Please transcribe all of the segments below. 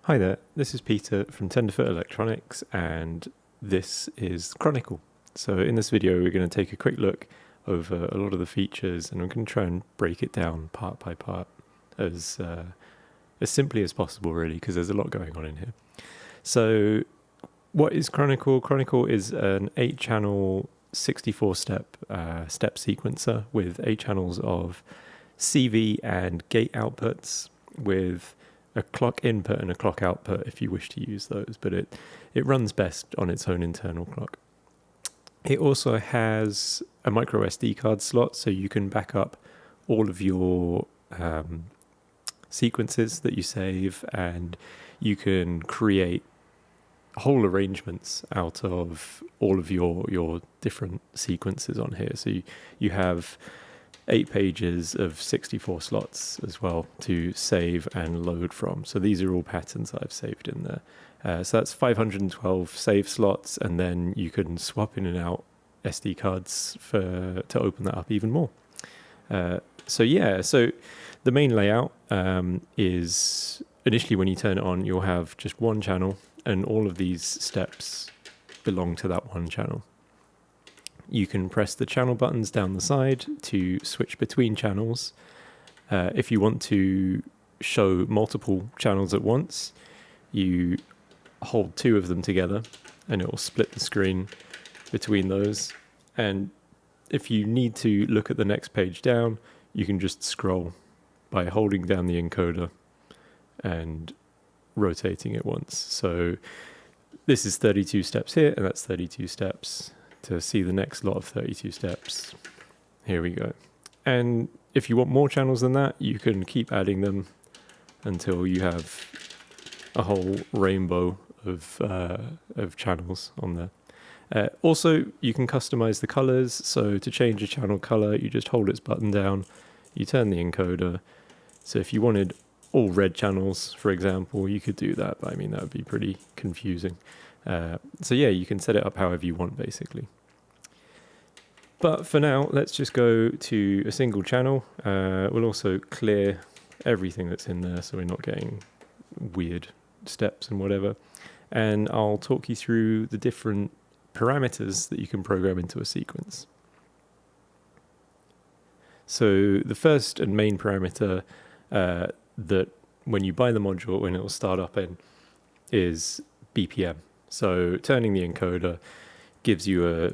Hi there, this is Peter from Tenderfoot Electronics, and this is Chronicle. So in this video we're going to take a quick look over a lot of the features, and I'm going to try and break it down part by part as simply as possible, really, because there's a lot going on in here. So what is Chronicle? Chronicle is an 8-channel 64-step step sequencer with 8 channels of CV and gate outputs with a clock input and a clock output if you wish to use those, but it runs best on its own internal clock. It also has a microSD card slot, so you can back up all of your sequences that you save, and you can create whole arrangements out of all of your different sequences on here. So you have 8 pages of 64 slots as well to save and load from. So these are all patterns I've saved in there. So that's 512 save slots, and then you can swap in and out SD cards to open that up even more. So the main layout is initially when you turn it on, you'll have just one channel, and all of these steps belong to that one channel. You can press the channel buttons down the side to switch between channels. If you want to show multiple channels at once, you hold 2 of them together and it will split the screen between those. And if you need to look at the next page down, you can just scroll by holding down the encoder and rotating it once. So this is 32 steps here, and that's 32 steps. To see the next lot of 32 steps, here we go. And if you want more channels than that, you can keep adding them until you have a whole rainbow of channels on there. Also, you can customize the colors. So to change a channel color, you just hold its button down, you turn the encoder. So if you wanted all red channels, for example, you could do that, but I mean, that would be pretty confusing. So yeah, you can set it up however you want, basically. But for now, let's just go to a single channel. We'll also clear everything that's in there so we're not getting weird steps and whatever. And I'll talk you through the different parameters that you can program into a sequence. So the first and main parameter that when you buy the module, when it will start up in, is BPM. So turning the encoder gives you a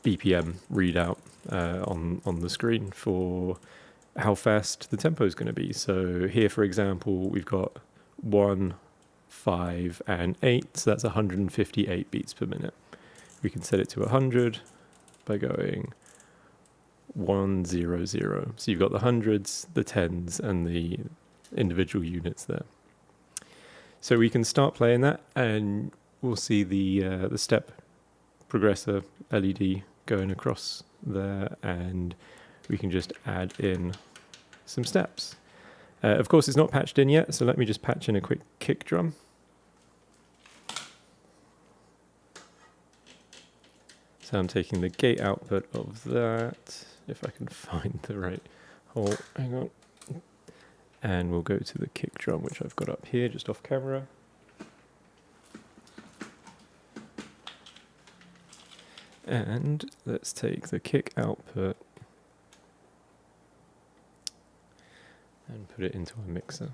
BPM readout on the screen for how fast the tempo is going to be. So here, for example, we've got 1, 5, and 8. So that's 158 beats per minute. We can set it to 100 by going 1, 0, 0. So you've got the hundreds, the tens, and the individual units there. So we can start playing that, and we'll see the step progressor LED going across there, and we can just add in some steps. Of course, it's not patched in yet, so let me just patch in a quick kick drum. So I'm taking the gate output of that, if I can find the right hole, hang on. And we'll go to the kick drum, which I've got up here, just off camera. And let's take the kick output and put it into a mixer.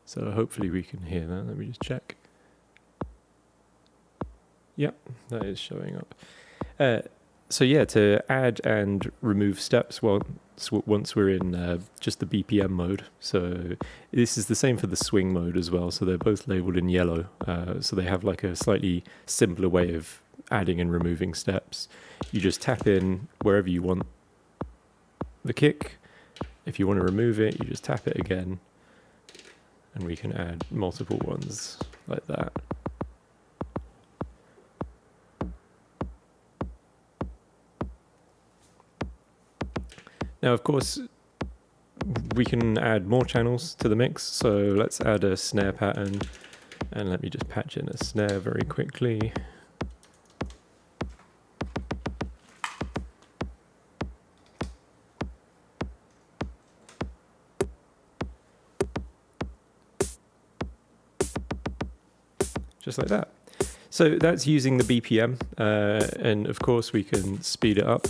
So hopefully we can hear that. Let me just check. Yep, that is showing up. So yeah, to add and remove steps, well, once we're in just the BPM mode. So this is the same for the swing mode as well. So they're both labeled in yellow. So they have like a slightly simpler way of adding and removing steps. You just tap in wherever you want the kick. If you want to remove it, you just tap it again. And we can add multiple ones like that. Now, of course, we can add more channels to the mix. So let's add a snare pattern, and let me just patch in a snare very quickly. just like that. So that's using the BPM, and of course we can speed it up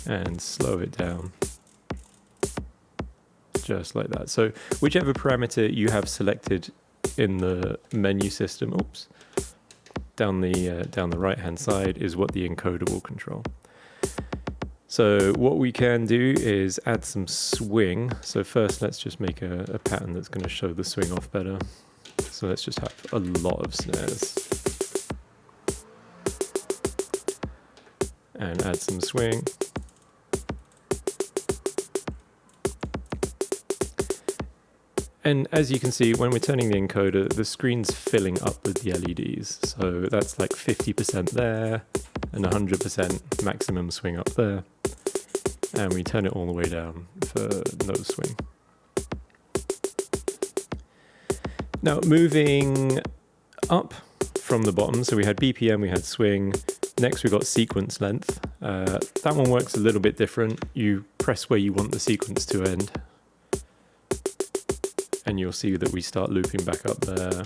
and slow it down, just like that. So whichever parameter you have selected in the menu system, down the right hand side is what the encoder will control. So what we can do is add some swing. So first let's just make a pattern that's going to show the swing off better. So let's just have a lot of snares and add some swing. And as you can see, when we're turning the encoder, the screen's filling up with the LEDs. So that's like 50% there and 100% maximum swing up there. And we turn it all the way down for no swing. Now moving up from the bottom, so we had BPM, we had swing. Next we've got sequence length. That one works a little bit different. You press where you want the sequence to end, and you'll see that we start looping back up there.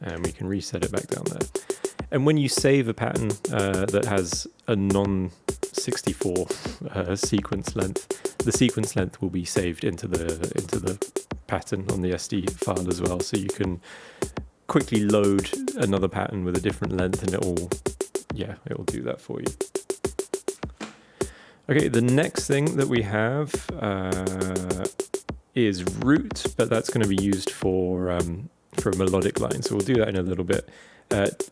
And we can reset it back down there. And when you save a pattern that has a non-64 sequence length, the sequence length will be saved into the pattern on the SD file as well. So you can quickly load another pattern with a different length, and it'll do that for you. Okay, the next thing that we have is root, but that's going to be used for a melodic line. So we'll do that in a little bit.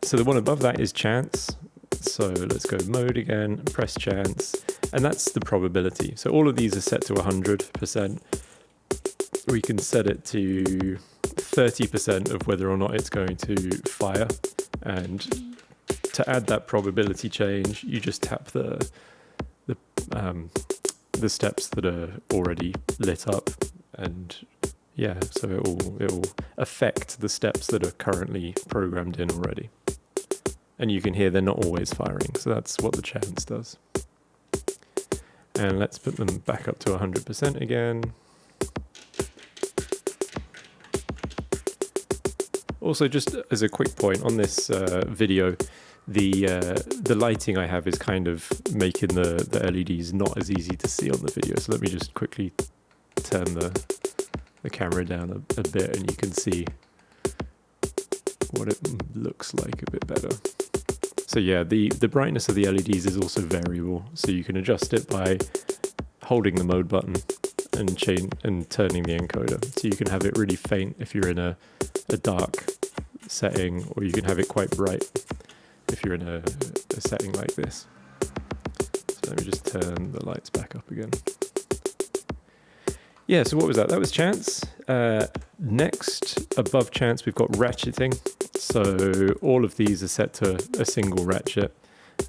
So the one above that is chance. So let's go mode again, press chance, and that's the probability. So all of these are set to 100%. We can set it to 30% of whether or not it's going to fire. And to add that probability change, you just tap the steps that are already lit up, and so it will affect the steps that are currently programmed in already. And you can hear they're not always firing, so that's what the chance does. And let's put them back up to 100% again. Also, just as a quick point on this video, the lighting I have is kind of making the LEDs not as easy to see on the video. So let me just quickly turn the camera down a bit, and you can see what it looks like a bit better. So yeah, the brightness of the LEDs is also variable. So you can adjust it by holding the mode button and turning the encoder. So you can have it really faint if you're in a dark setting, or you can have it quite bright if you're in a setting like this. So let me just turn the lights back up again. Yeah, so what was that? That was chance. Next, above chance, we've got ratcheting. So all of these are set to a single ratchet,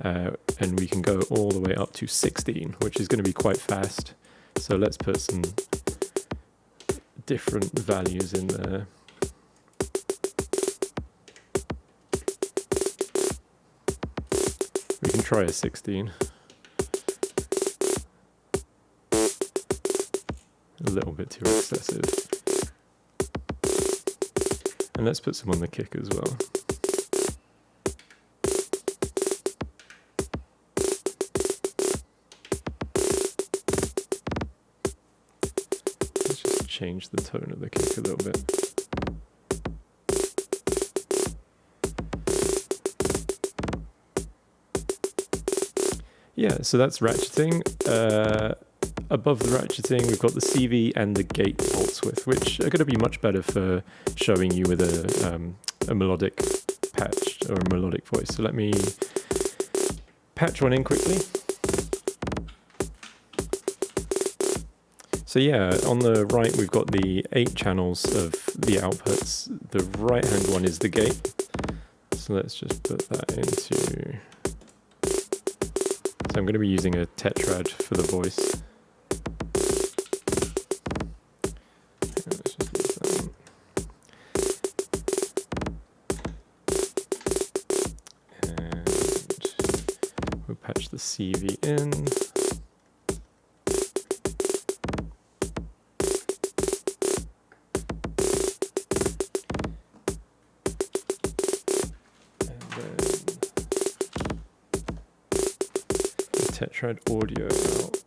and we can go all the way up to 16, which is going to be quite fast. So let's put some different values in there. We can try a 16. A little bit too excessive. And let's put some on the kick as well. Let's just change the tone of the kick a little bit. Yeah, so that's ratcheting. Above the ratcheting, we've got the CV and the gate pulse width, which are going to be much better for showing you with a melodic patch or a melodic voice. So let me patch one in quickly. So yeah, on the right, we've got the 8 channels of the outputs. The right-hand one is the gate. So let's just put that into... So I'm going to be using a tetrad for the voice. Let's just use that one. And we'll patch the CV in. tetrad audio out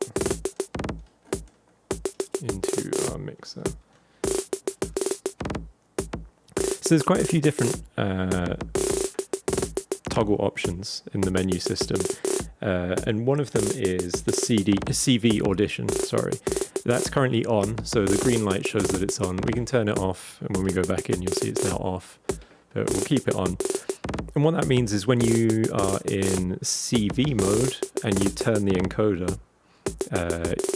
into our mixer. So there's quite a few different toggle options in the menu system, and one of them is the CV audition. Sorry, that's currently on, so the green light shows that it's on. We can turn it off, and when we go back in, you'll see it's now off, but we'll keep it on. And what that means is when you are in CV mode and you turn the encoder,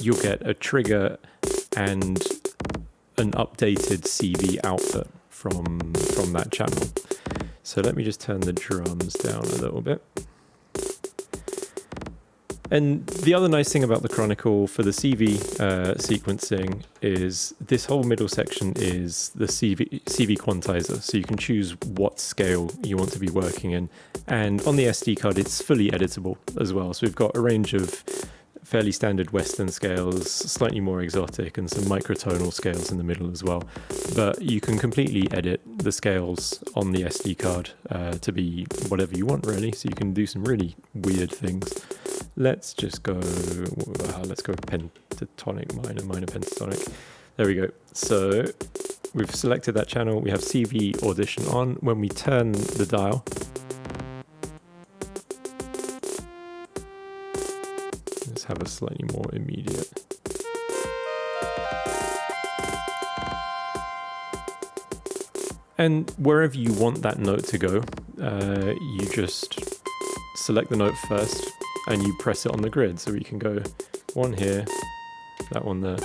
you'll get a trigger and an updated CV output from that channel. So let me just turn the drums down a little bit. And the other nice thing about the Chronicle for the CV sequencing is this whole middle section is the CV quantizer. So you can choose what scale you want to be working in. And on the SD card, it's fully editable as well. So we've got a range of fairly standard Western scales, slightly more exotic, and some microtonal scales in the middle as well. But you can completely edit the scales on the SD card to be whatever you want, really. So you can do some really weird things. Let's just go, let's go pentatonic, minor pentatonic. There we go. So we've selected that channel. We have CV audition on. When we turn the dial, let's have a slightly more immediate. And wherever you want that note to go, you just select the note first and you press it on the grid. So we can go one here, that one there.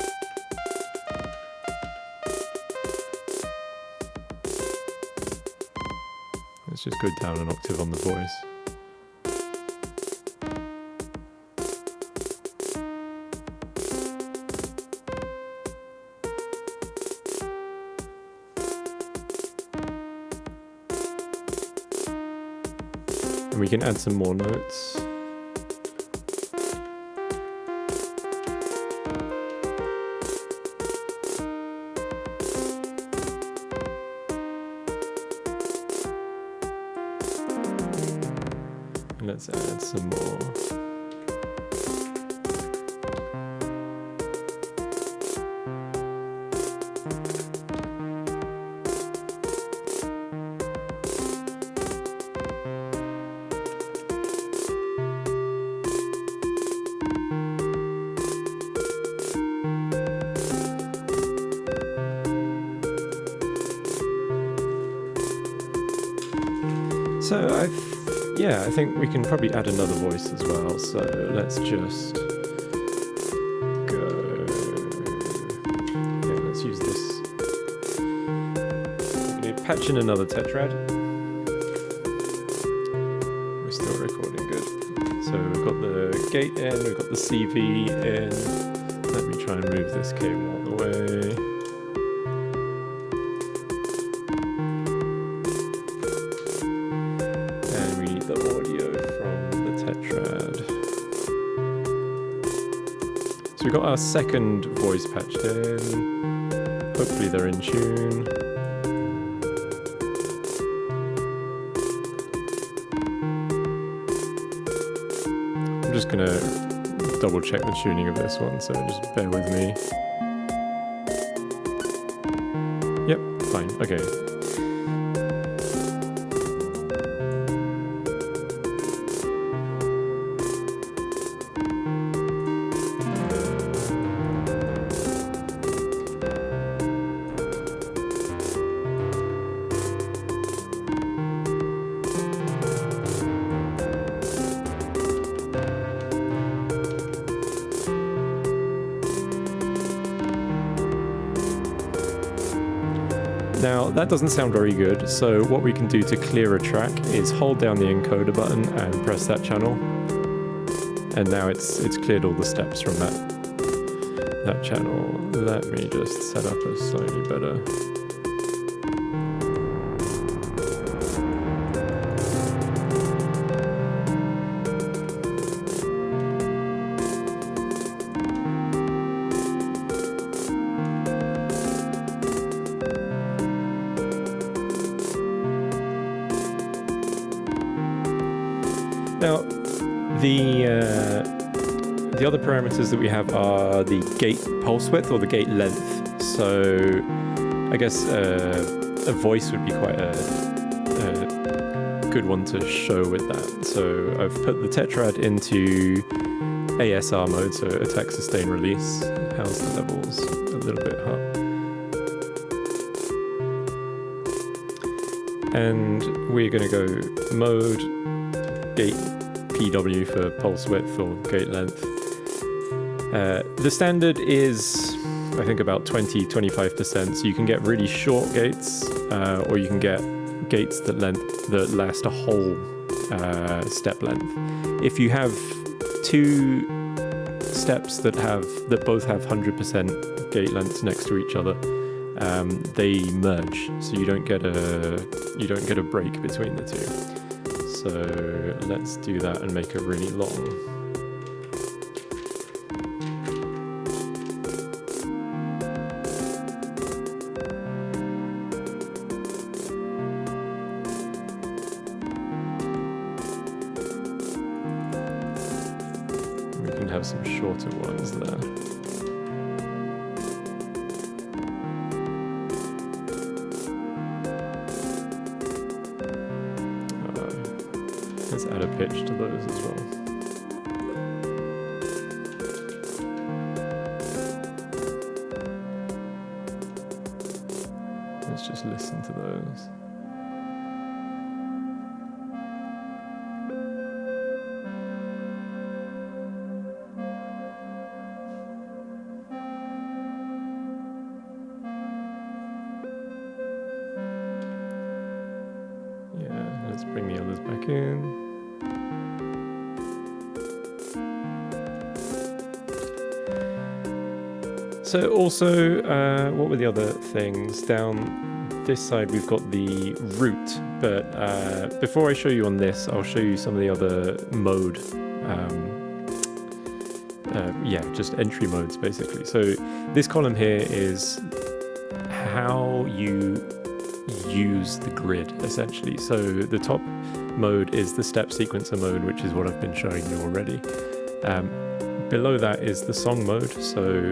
Let's just go down an octave on the voice. And we can add some more notes. And let's add some more. So I think we can probably add another voice as well. So let's just go. Okay, let's use this. I'm going to patch in another tetrad. We're still recording good. So we've got the gate in, we've got the CV in. Let me try and move this cable out of the way. So we've got our second voice patched in. Hopefully they're in tune. I'm just gonna double check the tuning of this one, so just bear with me. Yep, fine, okay. Now, that doesn't sound very good, so what we can do to clear a track is hold down the encoder button and press that channel. And now it's cleared all the steps from that channel. Let me just set up a slightly better. Now, the The other parameters that we have are the gate pulse width or the gate length. So I guess a voice would be quite a good one to show with that. So I've put the tetrad into ASR mode, so attack, sustain, release. How's the levels? A little bit hot. And we're going to go mode, gate PW for pulse width or gate length. The standard is, I think, about 20-25%, so you can get really short gates, or you can get gates that last a whole step length. If you have two steps that both have 100% gate lengths next to each other, they merge, so you don't get a break between the two. So let's do that and make it really long. We can have some shorter ones there. Let's add a pitch to those as well. Let's just listen to those. Yeah, let's bring the others back in. So also, what were the other things? Down this side we've got the root, but before I show you on this, I'll show you some of the other mode, just entry modes basically. So this column here is how you use the grid essentially. So the top mode is the step sequencer mode, which is what I've been showing you already. Below that is the song mode, so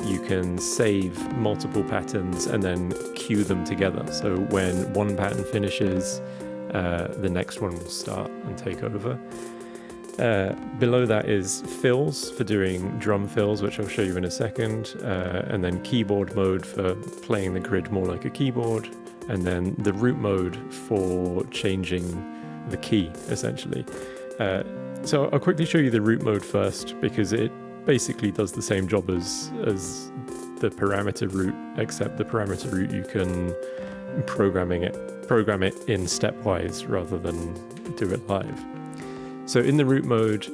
you can save multiple patterns and then cue them together. So when one pattern finishes, the next one will start and take over. Below that is fills for doing drum fills, which I'll show you in a second, and then keyboard mode for playing the grid more like a keyboard, and then the root mode for changing the key, essentially. So I'll quickly show you the root mode first, because it basically does the same job as the parameter root, except the parameter root you can program it in stepwise rather than do it live. So in the root mode,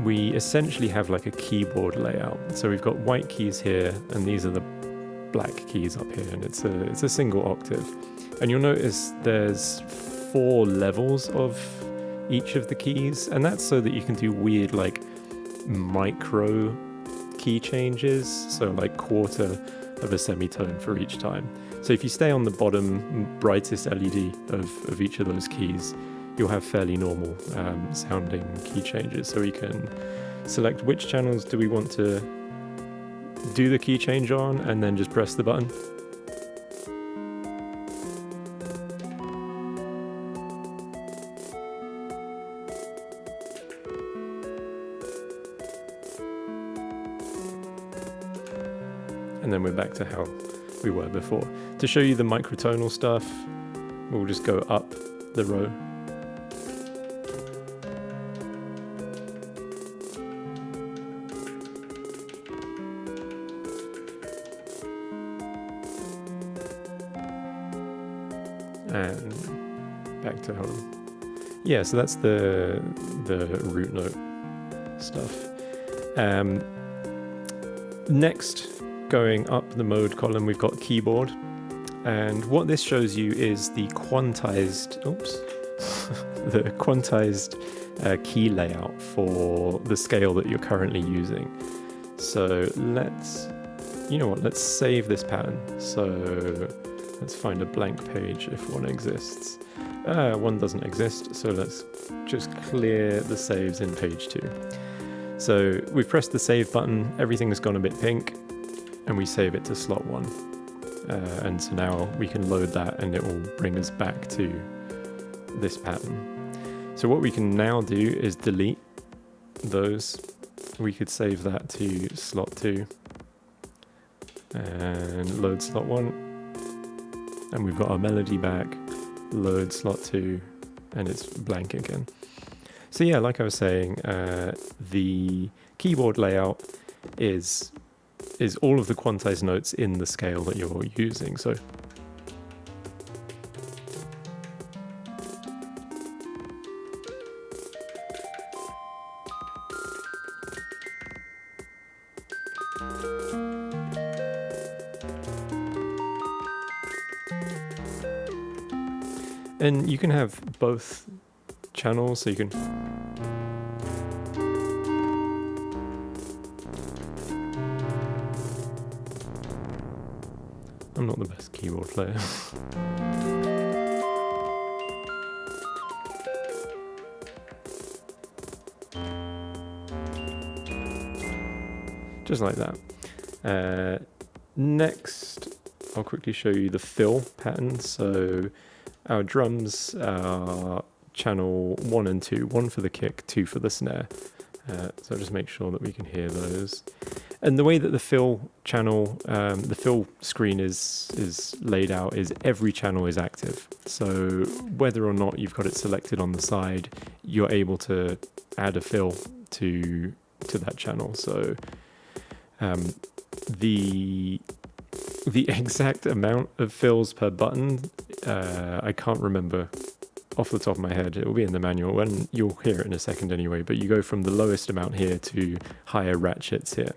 we essentially have like a keyboard layout. So we've got white keys here, and these are the black keys up here, and it's a single octave. And you'll notice there's 4 levels of each of the keys, and that's so that you can do weird like micro key changes, so like quarter of a semitone for each time. So if you stay on the bottom brightest LED of each of those keys, you'll have fairly normal sounding key changes. So we can select which channels do we want to do the key change on, and then just press the button. And then we're back to how we were before. To show you the microtonal stuff, we'll just go up the row. And back to home. Yeah, so that's the root note stuff. Next, going up the mode column, we've got keyboard, and what this shows you is the quantized key layout for the scale that you're currently using. So let's save this pattern. So let's find a blank page if one exists. One doesn't exist, so let's just clear the saves in page 2. So we press the save button, everything has gone a bit pink, and we save it to slot 1. And so now we can load that and it will bring us back to this pattern. So what we can now do is delete those. We could save that to slot 2 and load slot 1. And we've got our melody back, load slot 2, and it's blank again. So yeah, like I was saying, the keyboard layout is all of the quantized notes in the scale that you're using. So and you can have both channels, so you can I'm not the best keyboard player. Just like that. Next, I'll quickly show you the fill pattern. So our drums are channel 1 and 2, 1 for the kick, 2 for the snare. So just make sure that we can hear those. And the way that the fill channel, the fill screen is laid out is every channel is active. So whether or not you've got it selected on the side, you're able to add a fill to that channel. So the exact amount of fills per button, I can't remember off the top of my head. It will be in the manual, and you'll hear it in a second anyway, but you go from the lowest amount here to higher ratchets here.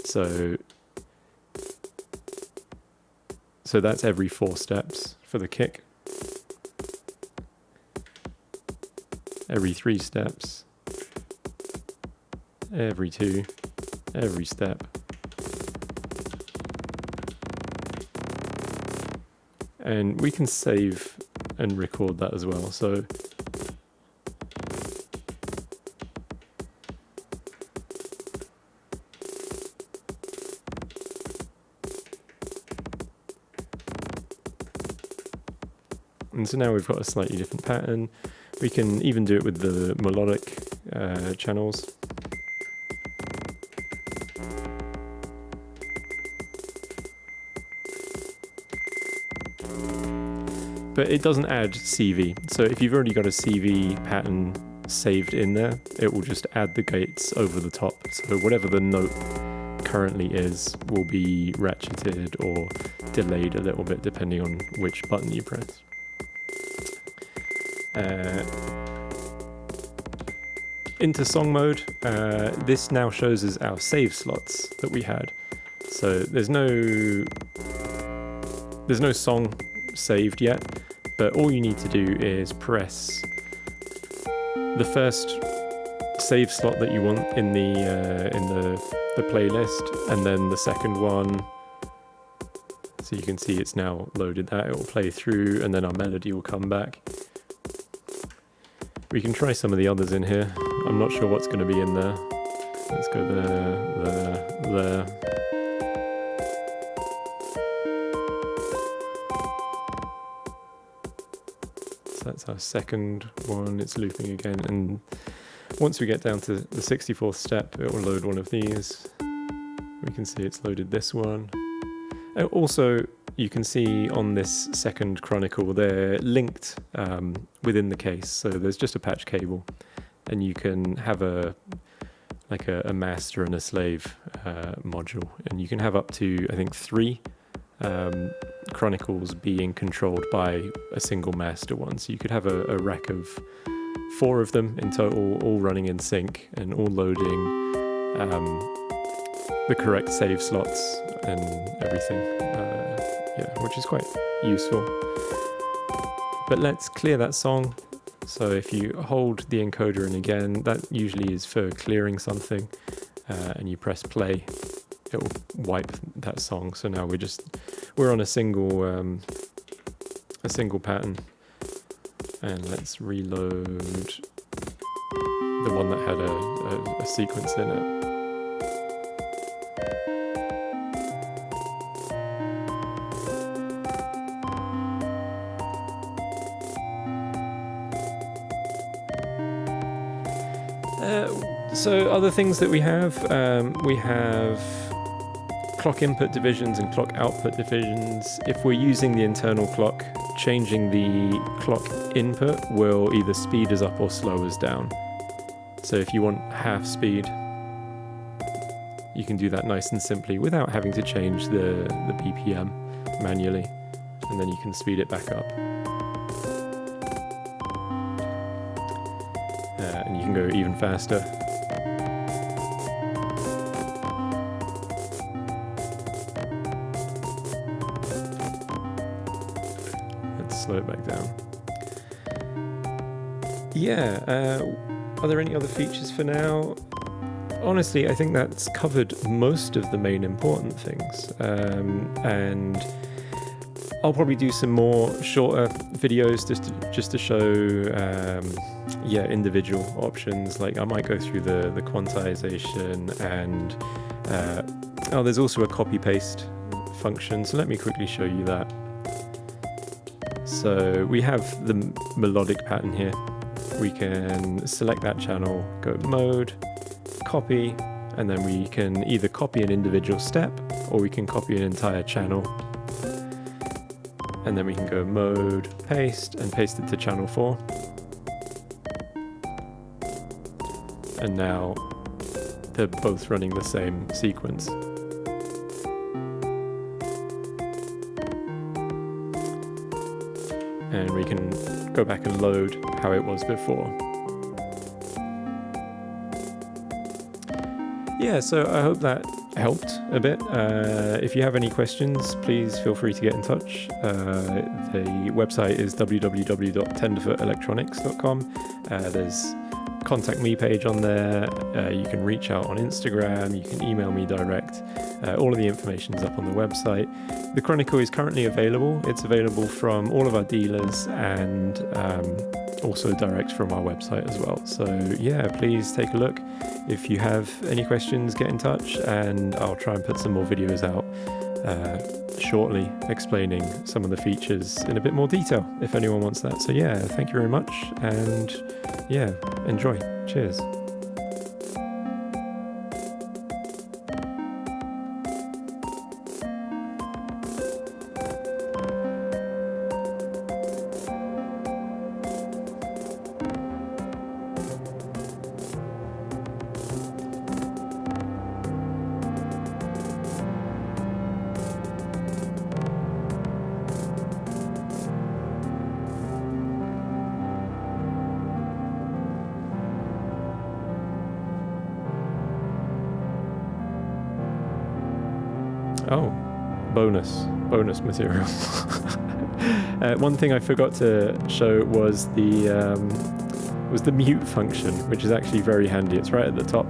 So that's every 4 steps for the kick, every 3 steps, every 2, every step. And we can save and record that as well. So and so now we've got a slightly different pattern. We can even do it with the melodic channels. But it doesn't add CV. So if you've already got a CV pattern saved in there, it will just add the gates over the top. So whatever the note currently is will be ratcheted or delayed a little bit depending on which button you press. Into song mode, this now shows us our save slots that we had. So there's no song saved yet, but all you need to do is press the first save slot that you want in the playlist, and then the second one. So you can see it's now loaded that. It will play through, and then our melody will come back. We can try some of the others in here. I'm not sure what's going to be in there. Let's go there. That's our second one. It's looping again, and once we get down to the 64th step, it will load one of these. We can see it's loaded this one. Also, you can see on this second Chronicle, they're linked within the case. So there's just a patch cable, and you can have a master and a slave module, and you can have up to, I think, 3 Chronicles being controlled by a single master one. So you could have a rack of 4 of them in total, all running in sync and all loading the correct save slots and everything. Which is quite useful. But let's clear that song. So if you hold the encoder in again, that usually is for clearing something, and you press play, it will wipe that song. So now we're on a single pattern, and let's reload the one that had a sequence in it. So other things that we have clock input divisions and clock output divisions. If we're using the internal clock, changing the clock input will either speed us up or slow us down. So if you want half speed, you can do that nice and simply without having to change the BPM manually, and then you can speed it back up. And you can go even faster. Slow it back down. Yeah, are there any other features for now? Honestly, I think that's covered most of the main important things. And I'll probably do some more shorter videos just to show individual options. Like I might go through the quantization and there's also a copy paste function. So let me quickly show you that. So we have the melodic pattern here. We can select that channel, go mode, copy, and then we can either copy an individual step or we can copy an entire channel. And then we can go mode, paste, and paste it to channel 4. And now they're both running the same sequence. And we can go back and load how it was before. Yeah, so I hope that helped a bit. If you have any questions, please feel free to get in touch. The website is www.tenderfootelectronics.com. There's contact me page on there. You can reach out on Instagram. You can email me direct. All of the information is up on the website. The Chronicle is currently available. It's available from all of our dealers and also direct from our website as well. So yeah, please take a look. If you have any questions, get in touch and I'll try and put some more videos out shortly explaining some of the features in a bit more detail if anyone wants that. So yeah, thank you very much and yeah, enjoy. Cheers. Oh, bonus material. One thing I forgot to show was the mute function, which is actually very handy. It's right at the top,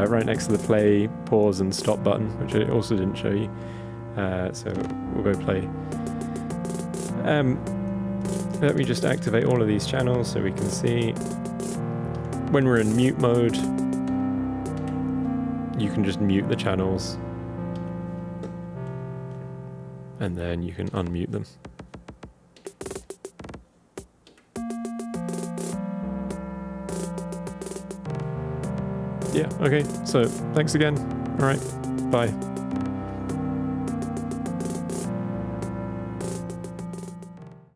right next to the play, pause, and stop button, which I also didn't show you. So we'll go play. Let me just activate all of these channels so we can see. When we're in mute mode, you can just mute the channels. And then you can unmute them. Yeah, okay, so thanks again. All right, bye.